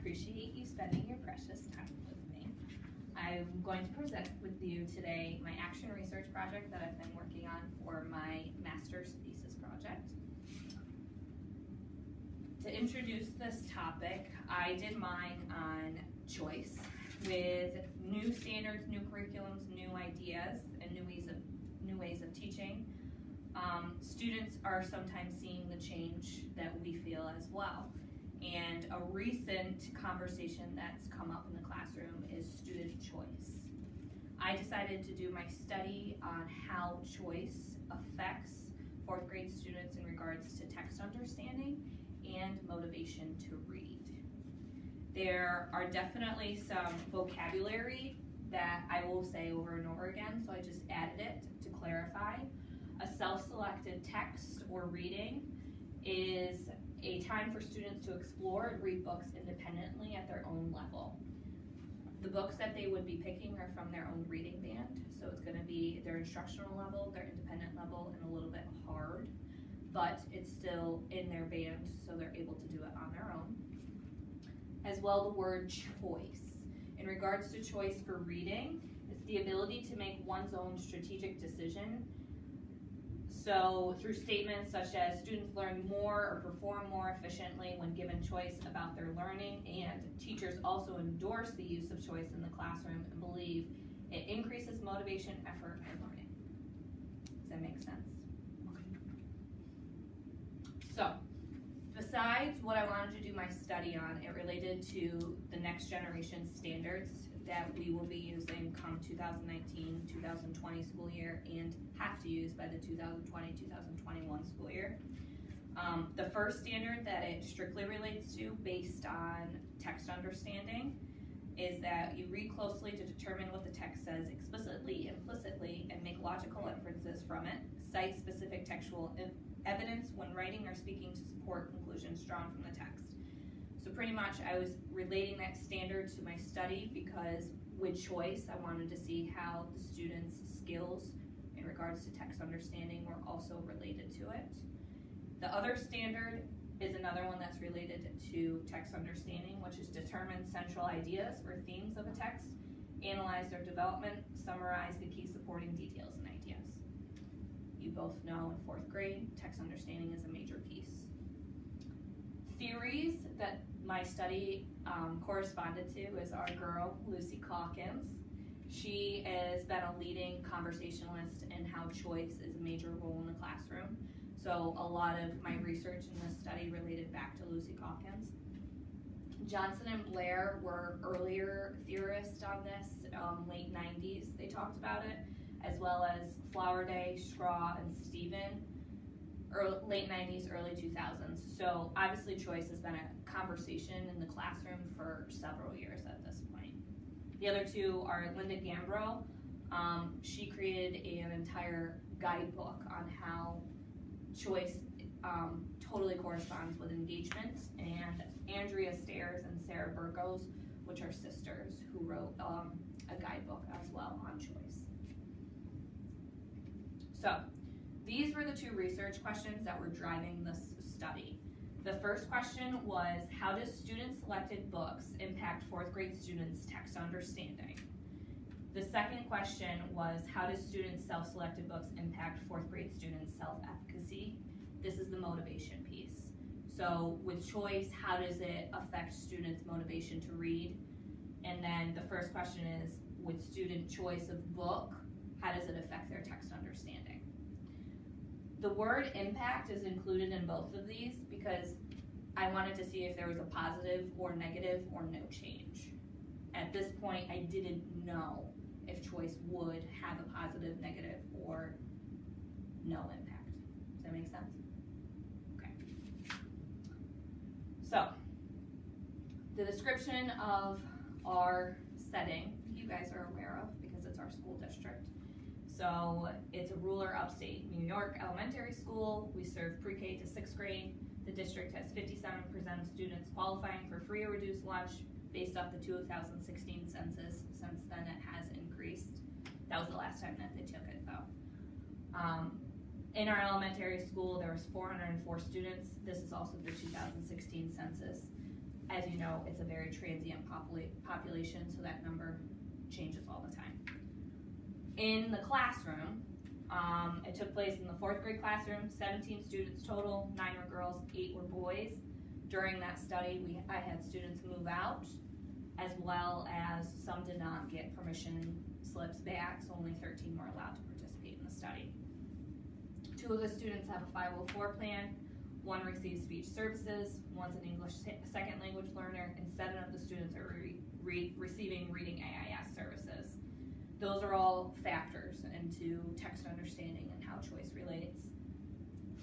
appreciate you spending your precious time with me. I'm going to present with you today my action research project that I've been working on for my master's thesis project. To introduce this topic, I did mine on choice with new standards, new curriculums, new ideas, and new ways of teaching. Students are sometimes seeing the change that we feel as well. And a recent conversation that's come up in the classroom is student choice. I decided to do my study on how choice affects fourth grade students in regards to text understanding and motivation to read. There are definitely some vocabulary that I will say over and over again, so I just added it to clarify. A self-selected text or reading is a time for students to explore and read books independently at their own level. The books that they would be picking are from their own reading band, so it's going to be their instructional level, their independent level, and a little bit hard, but it's still in their band, so they're able to do it on their own. As well, the word choice. In regards to choice for reading, it's the ability to make one's own strategic decision. So through statements such as students learn more or perform more efficiently when given choice about their learning, and teachers also endorse the use of choice in the classroom and believe it increases motivation, effort, and learning. Does that make sense? Okay. So, besides what I wanted to do my study on, it related to the next generation standards that we will be using come 2019-2020 school year and have to use by the 2020-2021 school year. The first standard that it strictly relates to based on text understanding is that you read closely to determine what the text says explicitly, implicitly, and make logical inferences from it. Cite specific textual evidence when writing or speaking to support conclusions drawn from the text. So pretty much I was relating that standard to my study because with choice I wanted to see how the students' skills in regards to text understanding were also related to it. The other standard is another one that's related to text understanding, which is determine central ideas or themes of a text, analyze their development, summarize the key supporting details and ideas. You both know in fourth grade, text understanding is a major piece. Theories that my study corresponded to is our girl, Lucy Calkins. She has been a leading conversationalist in how choice is a major role in the classroom. So a lot of my research in this study related back to Lucy Calkins. Johnson and Blair were earlier theorists on this, late 90s they talked about it, as well as Flowerday, Straw, and Stephen, late 90s, early 2000s. So obviously choice has been a conversation in the classroom for several years at this point. The other two are Linda Gambro. She created an entire guidebook on how choice totally corresponds with engagement, and Andrea Stairs and Sarah Burgos, which are sisters, who wrote a guidebook as well on choice. So these were the two research questions that were driving this study. The first question was, how does student-selected books impact fourth grade students' text understanding? The second question was, how does student self-selected books impact fourth grade students' self-efficacy? This is the motivation piece. So with choice, how does it affect students' motivation to read? And then the first question is, with student choice of book, how does it affect their text understanding? The word impact is included in both of these because I wanted to see if there was a positive or negative or no change. At this point, I didn't know if choice would have a positive, negative, or no impact. Does that make sense? Okay. So, the description of our setting, you guys are aware of because it's our school district. So it's a rural upstate New York elementary school. We serve pre-K to 6th grade. The district has 57% of students qualifying for free or reduced lunch based off the 2016 census. Since then it has increased. That was the last time that they took it though. In our elementary school there was 404 students. This is also the 2016 census. as you know, it's a very transient population, so that number changes all the time. In the classroom, it took place in the 4th grade classroom, 17 students total, 9 were girls, 8 were boys. During that study, I had students move out, as well as some did not get permission slips back, so only 13 were allowed to participate in the study. 2 of the students have a 504 plan, 1 receives speech services, 1's an English second language learner, and 7 of the students are receiving reading AIS services. Those are all factors into text understanding and how choice relates.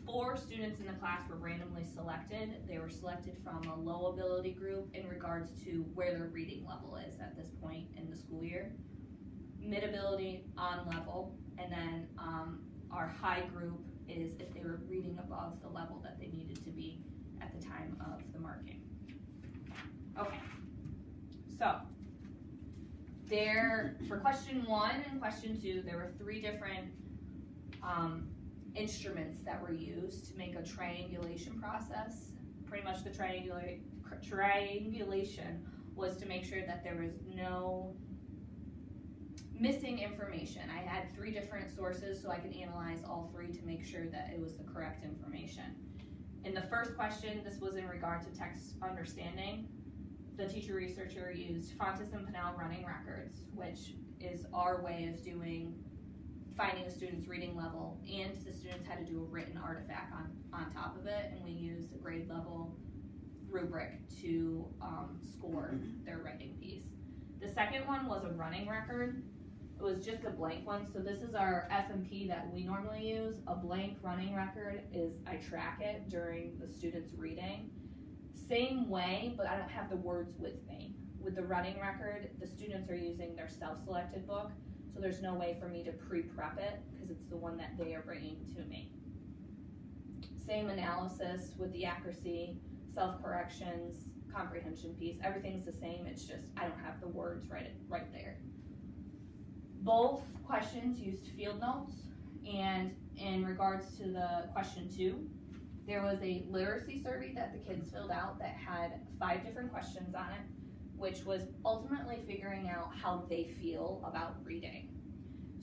4 students in the class were randomly selected. They were selected from a low ability group in regards to where their reading level is at this point in the school year. Mid ability, on level, and then our high group is if they were reading above the level that they needed to be at the time of the marking. Okay, so for question 1 and question 2, there were 3 different instruments that were used to make a triangulation process. Pretty much the triangulation was to make sure that there was no missing information. I had 3 different sources so I could analyze all 3 to make sure that it was the correct information. In the first question, this was in regard to text understanding. The teacher researcher used Fontes and Pinnell running records, which is our way of finding a student's reading level, and the students had to do a written artifact on top of it, and we used a grade level rubric to score their writing piece. The second one was a running record. It was just a blank one, so this is our FMP that we normally use. A blank running record is I track it during the student's reading. Same way, but I don't have the words with me. With the running record, the students are using their self-selected book, so there's no way for me to pre-prep it because it's the one that they are bringing to me. Same analysis with the accuracy, self-corrections, comprehension piece. Everything's the same, it's just I don't have the words right there. Both questions used field notes, and in regards to the question 2, there was a literacy survey that the kids filled out that had 5 different questions on it, which was ultimately figuring out how they feel about reading.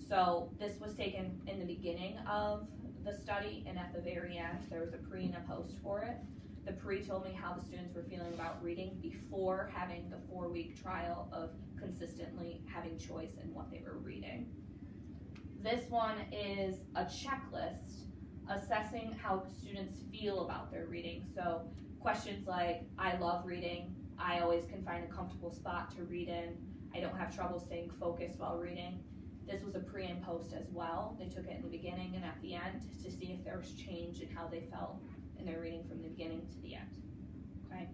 So this was taken in the beginning of the study, and at the very end, there was a pre and a post for it. The pre told me how the students were feeling about reading before having the 4-week trial of consistently having choice in what they were reading. This one is a checklist assessing how students feel about their reading. So questions like, I love reading, I always can find a comfortable spot to read in, I don't have trouble staying focused while reading. This was a pre and post as well. They took it in the beginning and at the end to see if there was change in how they felt in their reading from the beginning to the end. Okay.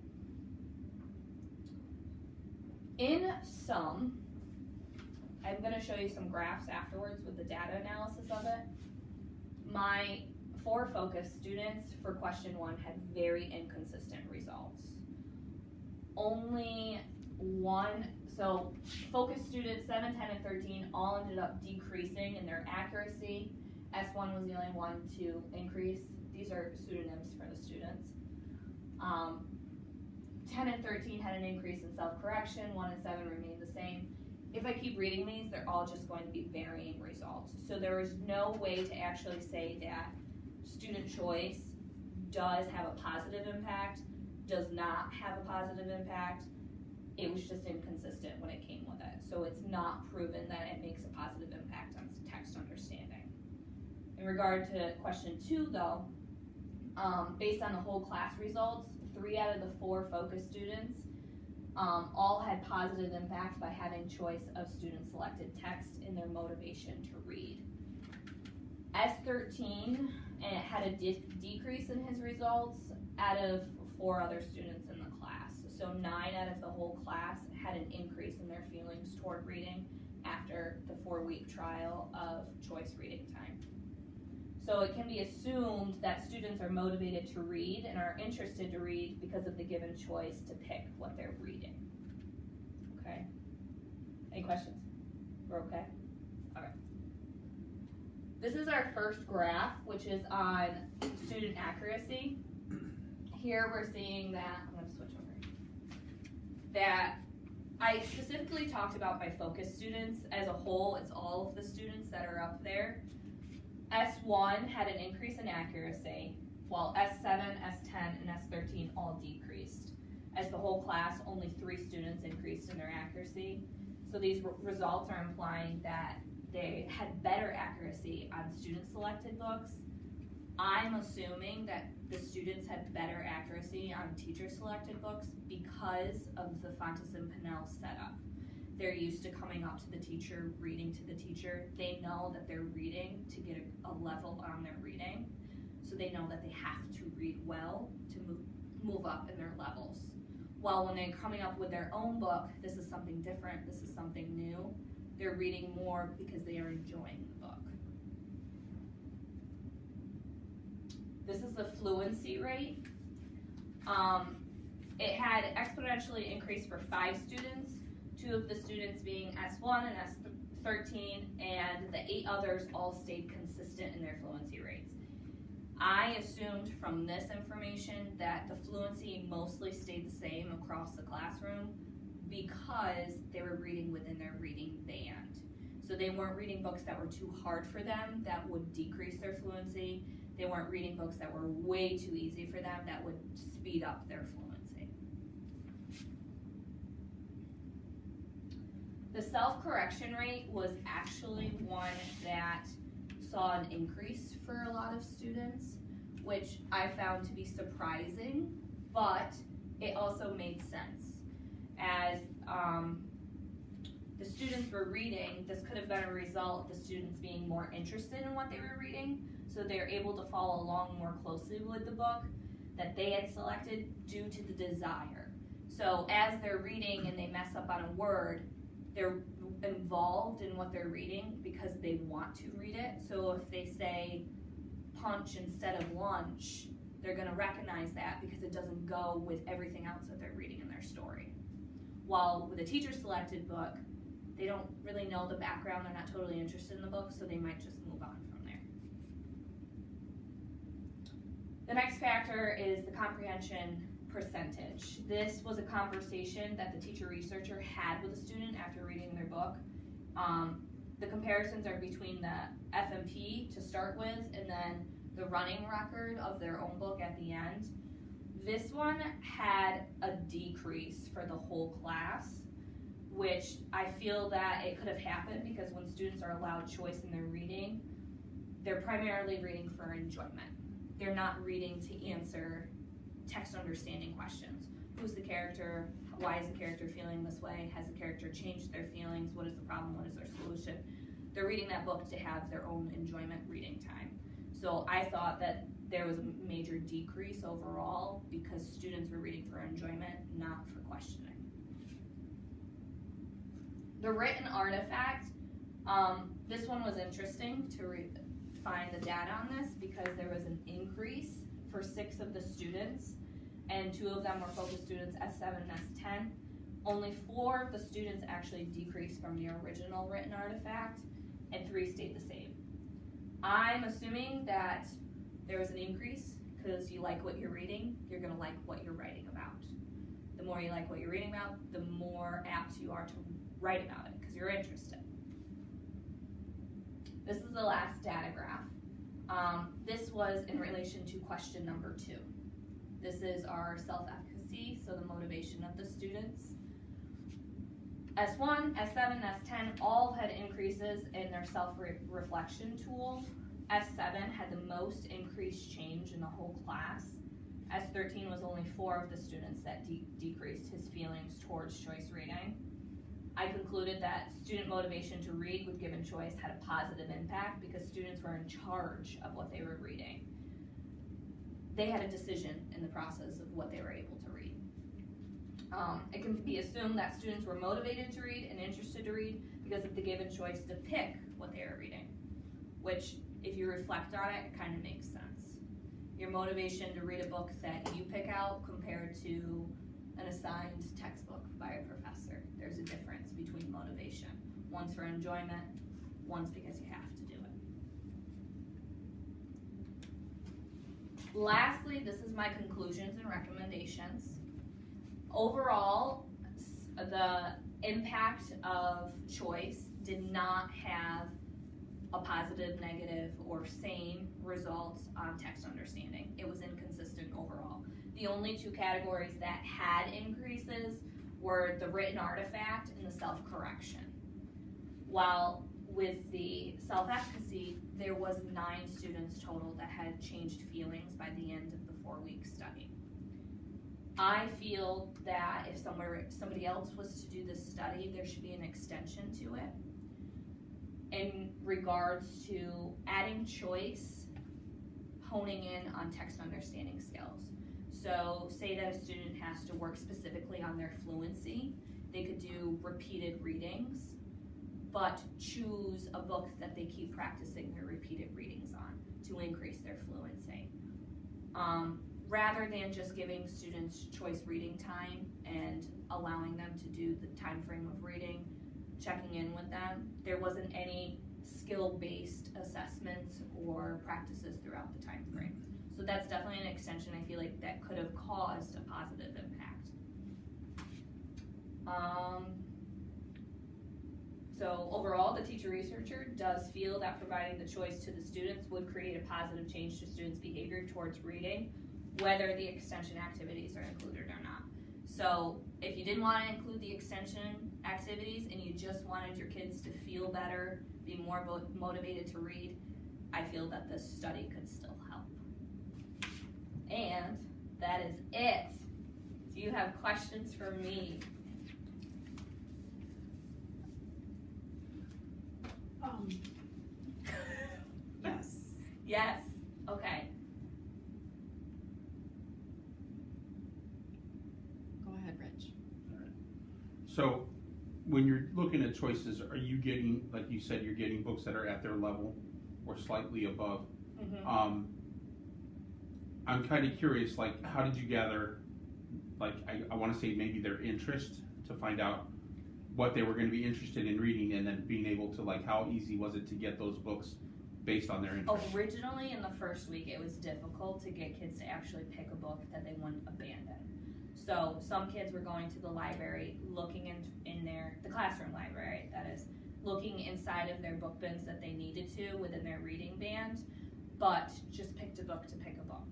In sum, I'm going to show you some graphs afterwards with the data analysis of it. My 4 focus students for question 1 had very inconsistent results. Only 1, so focus students 7, 10, and 13 all ended up decreasing in their accuracy. S1 was the only one to increase. These are pseudonyms for the students. 10 and 13 had an increase in self-correction, 1 and 7 remained the same. If I keep reading these, they're all just going to be varying results. So there is no way to actually say that student choice does have a positive impact, does not have a positive impact. It was just inconsistent when it came with it. So it's not proven that it makes a positive impact on text understanding. In regard to question 2 though, based on the whole class results, 3 out of the 4 focus students all had positive impact by having choice of student-selected text in their motivation to read. S13 had a decrease in his results out of 4 other students in the class. So 9 out of the whole class had an increase in their feelings toward reading after the 4-week trial of choice reading time. So it can be assumed that students are motivated to read and are interested to read because of the given choice to pick what they're reading. Okay? Any questions? We're okay? All right. This is our first graph, which is on student accuracy. Here we're seeing that, I'm going to switch over. that I specifically talked about my focus students. As a whole, it's all of the students that are up there. S1 had an increase in accuracy, while S7, S10, and S13 all decreased. As the whole class, only 3 students increased in their accuracy. So these results are implying that they had better accuracy on student-selected books. I'm assuming that the students had better accuracy on teacher-selected books because of the Fountas and Pinnell setup. They're used to coming up to the teacher, reading to the teacher. They know that they're reading to get a level on their reading. So they know that they have to read well to move up in their levels. While when they're coming up with their own book, this is something different, this is something new. They're reading more because they are enjoying the book. This is the fluency rate. It had exponentially increased for 5 students, 2 of the students being S1 and S13, and the 8 others all stayed consistent in their fluency rates. I assumed from this information that the fluency mostly stayed the same across the classroom because they were reading within their reading band. So they weren't reading books that were too hard for them that would decrease their fluency. They weren't reading books that were way too easy for them that would speed up their fluency. The self-correction rate was actually one that saw an increase for a lot of students, which I found to be surprising, but it also made sense. As the students were reading, this could have been a result of the students being more interested in what they were reading, so they're able to follow along more closely with the book that they had selected due to the desire. So as they're reading and they mess up on a word, they're involved in what they're reading because they want to read it. So if they say punch instead of lunch, they're going to recognize that because it doesn't go with everything else that they're reading in their story. While with a teacher-selected book, they don't really know the background, they're not totally interested in the book, so they might just move on from there. The next factor is the comprehension percentage. This was a conversation that the teacher researcher had with a student after reading their book. The comparisons are between the FMP to start with and then the running record of their own book at the end. This one had a decrease for the whole class, which I feel that it could have happened because when students are allowed choice in their reading, they're primarily reading for enjoyment. They're not reading to answer text understanding questions. Who's the character? Why is the character feeling this way? Has the character changed their feelings? What is the problem? What is their solution? They're reading that book to have their own enjoyment reading time. So I thought that there was a major decrease overall because students were reading for enjoyment, not for questioning. The written artifact, this one was interesting to find the data on this because there was an increase for 6 of the students, and 2 of them were focus students, S7 and S10. Only 4 of the students actually decreased from the original written artifact, and 3 stayed the same. I'm assuming that there was an increase because you like what you're reading, you're going to like what you're writing about. The more you like what you're reading about, the more apt you are to write about it because you're interested. This is the last data graph. This was in relation to question number 2. This is our self-efficacy, so the motivation of the students. S1, S7, S10 all had increases in their self-reflection tool. S7 had the most increased change in the whole class. S13 was only 4 of the students that decreased his feelings towards choice reading. I concluded that student motivation to read with given choice had a positive impact because students were in charge of what they were reading. They had a decision in the process of what they were able to read. It can be assumed that students were motivated to read and interested to read because of the given choice to pick what they were reading, which if you reflect on it, it kind of makes sense. Your motivation to read a book that you pick out compared to an assigned textbook by a professor. There's a difference between motivation. One's for enjoyment, one's because you have to do it. Lastly, this is my conclusions and recommendations. Overall, the impact of choice did not have a positive, negative, or same results on text understanding. It was inconsistent overall. The only two categories that had increases were the written artifact and the self-correction. While with the self-efficacy, there was 9 students total that had changed feelings by the end of the 4-week study. I feel that if somebody else was to do this study, there should be an extension to it in regards to adding choice, honing in on text understanding skills. So say that a student has to work specifically on their fluency, they could do repeated readings, but choose a book that they keep practicing their repeated readings on to increase their fluency. Rather than just giving students choice reading time and allowing them to do the time frame of reading, checking in with them, there wasn't any skill-based assessments or practices throughout the time frame. So that's definitely an extension I feel like that could have caused a positive impact. So overall, the teacher researcher does feel that providing the choice to the students would create a positive change to students' behavior towards reading, whether the extension activities are included or not. So if you didn't want to include the extension activities and you just wanted your kids to feel better, be more motivated to read, I feel that this study could still help. And that is it. Do you have questions for me? Yes. Yes. Okay. Go ahead, Rich. So when you're looking at choices, are you getting, like you said, you're getting books that are at their level or slightly above? Mm-hmm. I'm kind of curious, like, how did you gather, like, I want to say maybe their interest to find out what they were going to be interested in reading, and then being able to, like, how easy was it to get those books based on their interest? Originally, in the first week, it was difficult to get kids to actually pick a book that they wouldn't abandon. So some kids were going to the library, looking in the classroom library, that is, looking inside of their book bins that they needed to within their reading band, but just picked a book to pick a book.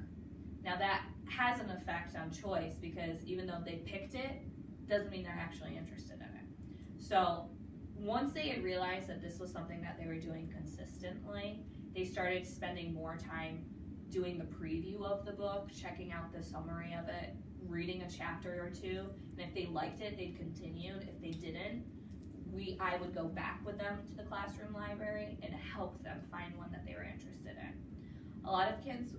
Now that has an effect on choice, because even though they picked it, doesn't mean they're actually interested in it. So once they had realized that this was something that they were doing consistently, they started spending more time doing the preview of the book, checking out the summary of it, reading a chapter or two, and if they liked it, they'd continue. If they didn't, I would go back with them to the classroom library and help them find one that they were interested in. A lot of kids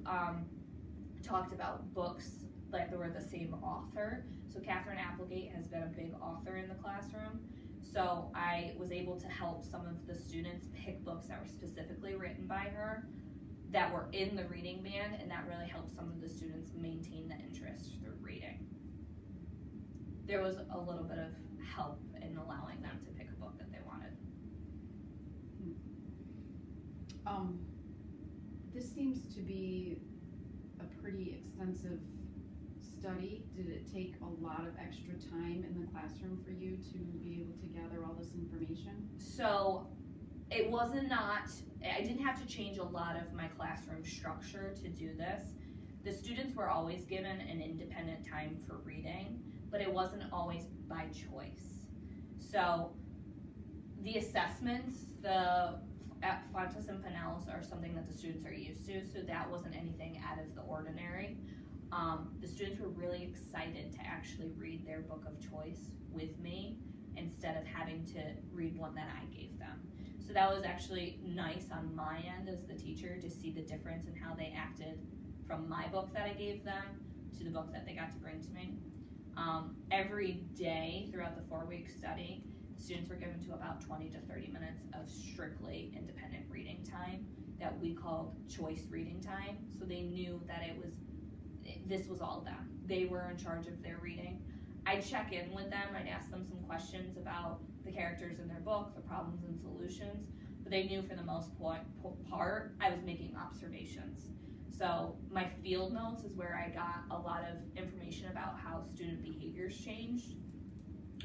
talked about books like they were the same author. So Katherine Applegate has been a big author in the classroom. So I was able to help some of the students pick books that were specifically written by her that were in the reading band, and that really helped some of the students maintain the interest through reading. There was a little bit of help in allowing them to pick a book that they wanted. This seems to be a pretty extensive study. Did it take a lot of extra time in the classroom for you to be able to gather all this information? So it wasn't I didn't have to change a lot of my classroom structure to do this. The students were always given an independent time for reading, but it wasn't always by choice. So the assessments, at Fontes and Pinellas are something that the students are used to, so that wasn't anything out of the ordinary. The students were really excited to actually read their book of choice with me instead of having to read one that I gave them. So that was actually nice on my end as the teacher to see the difference in how they acted from my book that I gave them to the book that they got to bring to me. Every day throughout the 4-week study, the students were given to about 20 to 30 minutes of strictly independent reading time that we called choice reading time. So they knew that this was all them. They were in charge of their reading. I'd check in with them, I'd ask them some questions about the characters in their book, the problems and solutions, but they knew for the most part I was making observations. So my field notes is where I got a lot of information about how student behaviors changed.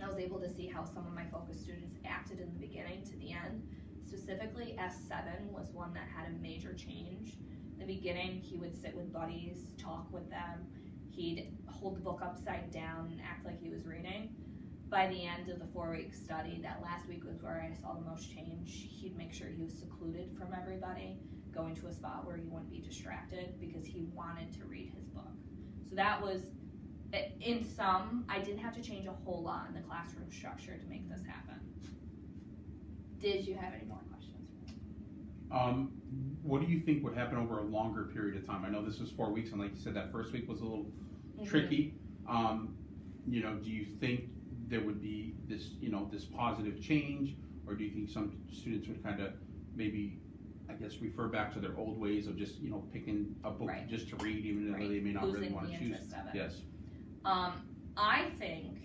I was able to see how some of my focus students acted in the beginning to the end. Specifically, S7 was one that had a major change. In the beginning, he would sit with buddies, talk with them. He'd hold the book upside down and act like he was reading. By the end of the 4-week study, that last week was where I saw the most change. He'd make sure he was secluded from everybody, going to a spot where he wouldn't be distracted because he wanted to read his book. So that was, in sum, I didn't have to change a whole lot in the classroom structure to make this happen. Did you have any more questions? What do you think would happen over a longer period of time? I know this was 4 weeks, and like you said, that first week was a little tricky. You know, do you think there would be this, you know, this positive change, or do you think some students would kind of maybe, I guess, refer back to their old ways of just, you know, picking a book just to read, even though they may not really want to choose? Yes. I think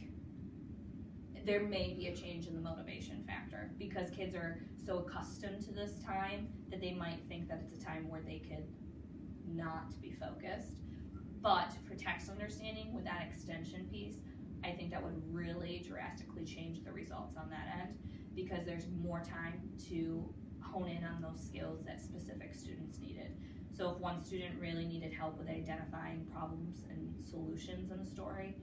there may be a change in the motivation factor because kids are so accustomed to this time that they might think that it's a time where they could not be focused. But for text understanding with that extension piece, I think that would really drastically change the results on that end because there's more time to hone in on those skills that specific students needed. So if one student really needed help with identifying problems and solutions in a story,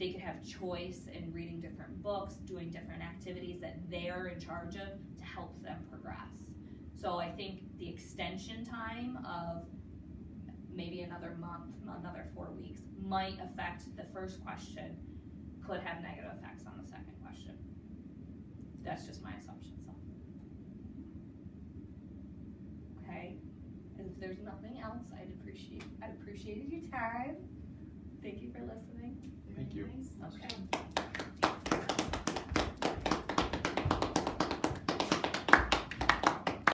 they could have choice in reading different books, doing different activities that they're in charge of to help them progress. So I think the extension time of maybe another month, another 4 weeks, might affect the first question, could have negative effects on the second question. That's just my assumption, so. Okay, if there's nothing else, I'd appreciate your time. Thank you for listening.